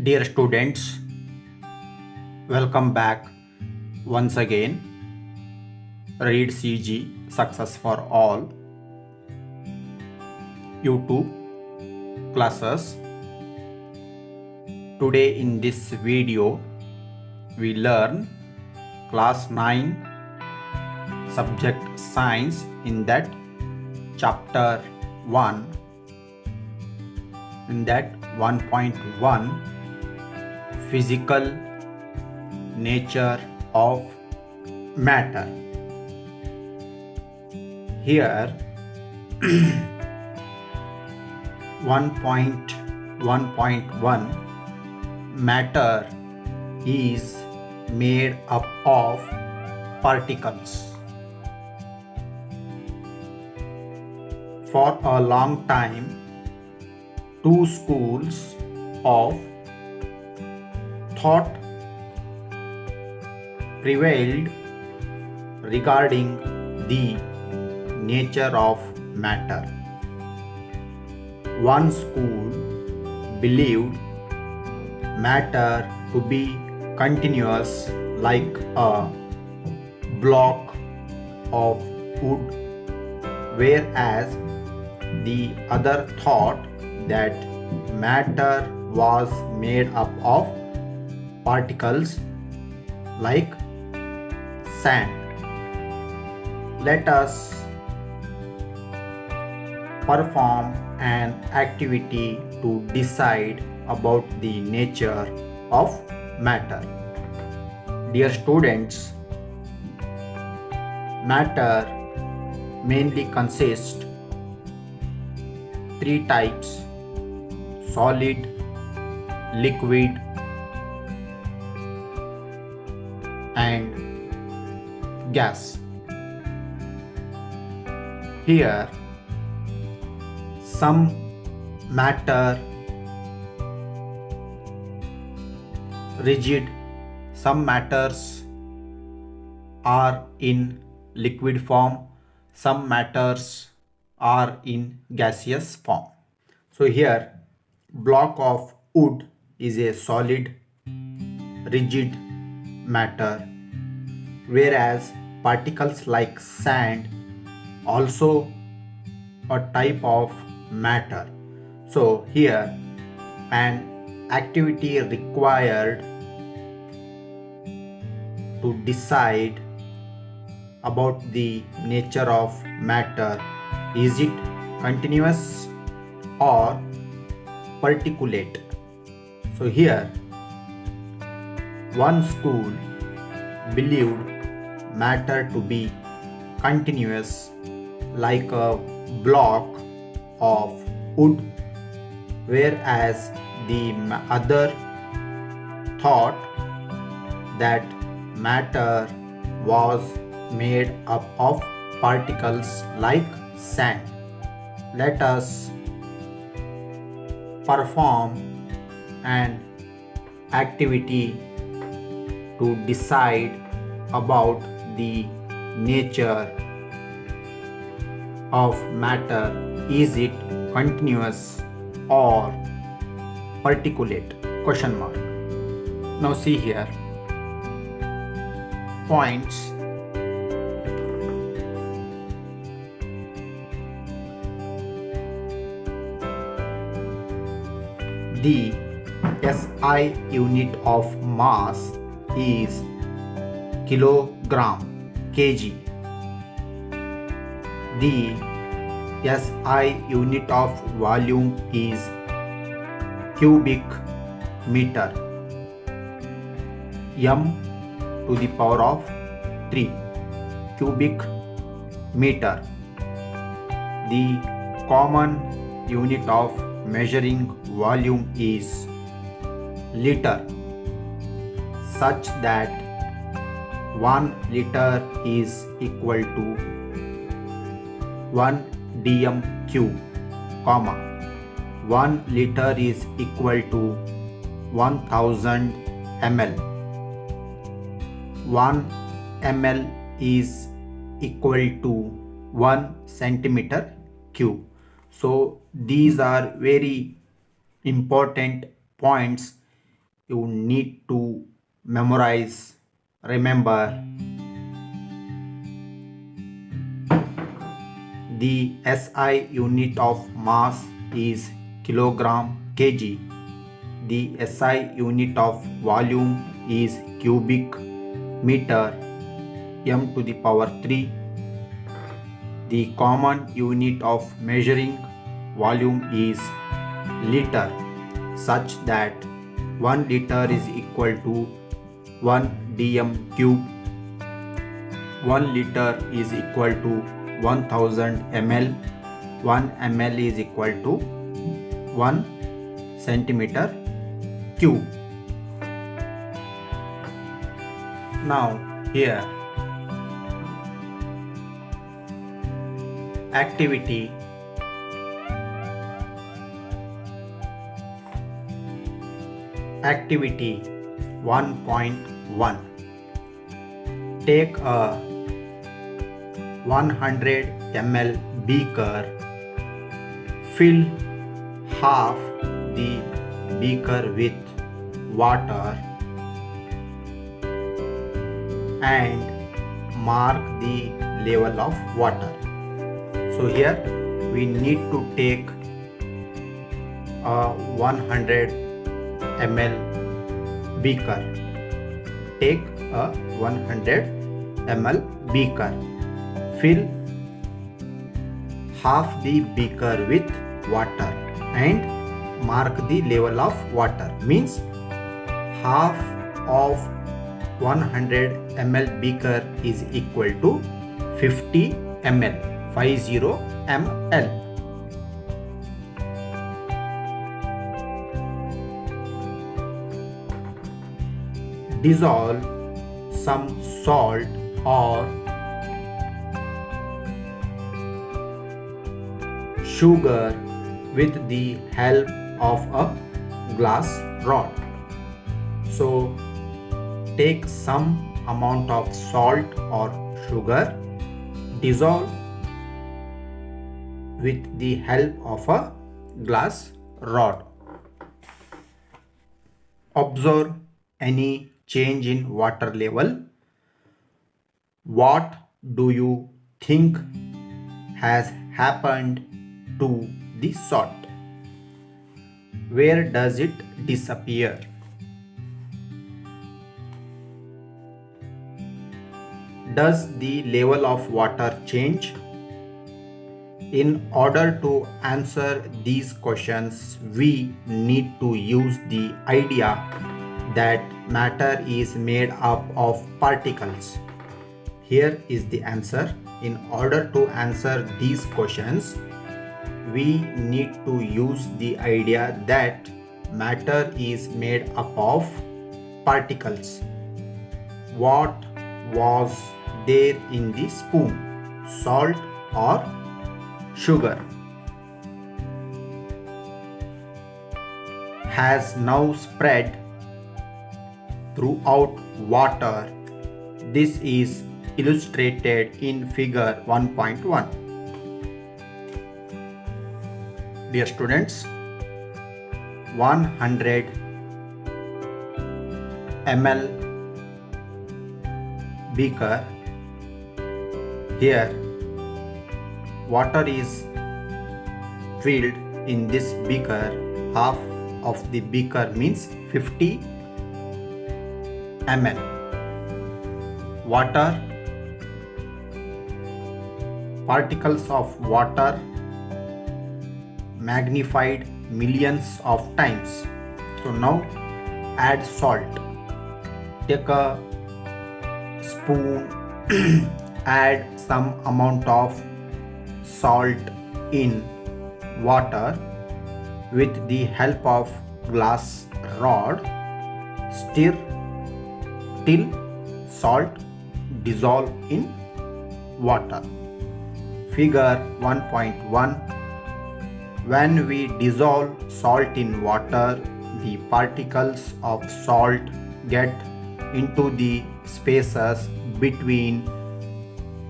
Dear students, welcome back once again. Read CG Success for All YouTube classes. Today in this video, we learn class 9 subject science in that chapter 1. In that 1.1 physical nature of matter. Here 1.1.1 matter is made up of particles. For a long time, two schools of thought prevailed regarding the nature of matter. One school believed matter to be continuous like a block of wood, whereas the other thought that matter was made up of particles like sand. Let us perform an activity to decide about the nature of matter. Dear students, matter mainly consists three types: solid, liquid, and gas. Here, some matter rigid, some matters are in liquid form, some matters are in gaseous form. So here, block of wood is a solid, rigid matter, whereas particles like sand also a type of matter. So here an activity required to decide about the nature of matter. Is it continuous or particulate? So here one school believed matter to be continuous like a block of wood, whereas the other thought that matter was made up of particles like sand. Let us perform an activity to decide about the nature of matter. Is it continuous or particulate? Question mark. Now see here points. The SI unit of mass is kilogram, kg. The SI unit of volume is cubic meter. M to the power of 3 cubic meter. The common unit of measuring volume is liter, such that 1 liter is equal to 1 dm cube, 1 liter is equal to 1000 ml. 1 ml is equal to 1 centimeter cube. So these are very important points you need to memorize, remember. The SI unit of mass is kilogram kg. The SI unit of volume is cubic meter m to the power 3. The common unit of measuring volume is liter, such that 1 liter is equal to 1 dm cube. 1 liter is equal to 1000 ml. 1 ml is equal to 1 centimeter cube. Now here activity 1.1. Take a 100 ml beaker, fill half the beaker with water and mark the level of water. So here we need to take a 100 ml beaker. Take a 100 ml beaker. Fill half the beaker with water and mark the level of water. Means half of 100 ml beaker is equal to 50 ml. 50 ml. Dissolve some salt or sugar with the help of a glass rod. So take some amount of salt or sugar, dissolve with the help of a glass rod. Observe any change in water level. What do you think has happened to the salt? Where does it disappear? Does the level of water change? In order to answer these questions, we need to use the idea that matter is made up of particles. Here is the answer. In order to answer these questions, we need to use the idea that matter is made up of particles. What was there in the spoon? Salt or sugar? Has now spread throughout water. This is illustrated in figure 1.1. Dear students, 100 ml beaker. Here water is filled in this beaker. Half of the beaker means 50 ml. Water, particles of water magnified millions of times. So now add salt. Take a spoon, add some amount of salt in water with the help of glass rod. Stir till salt dissolve in water. Figure 1.1. When we dissolve salt in water, the particles of salt get into the spaces between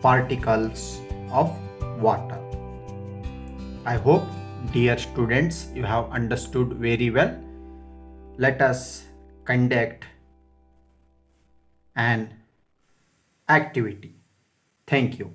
particles of water. I hope, dear students, you have understood very well. Let us conduct an activity. Thank you.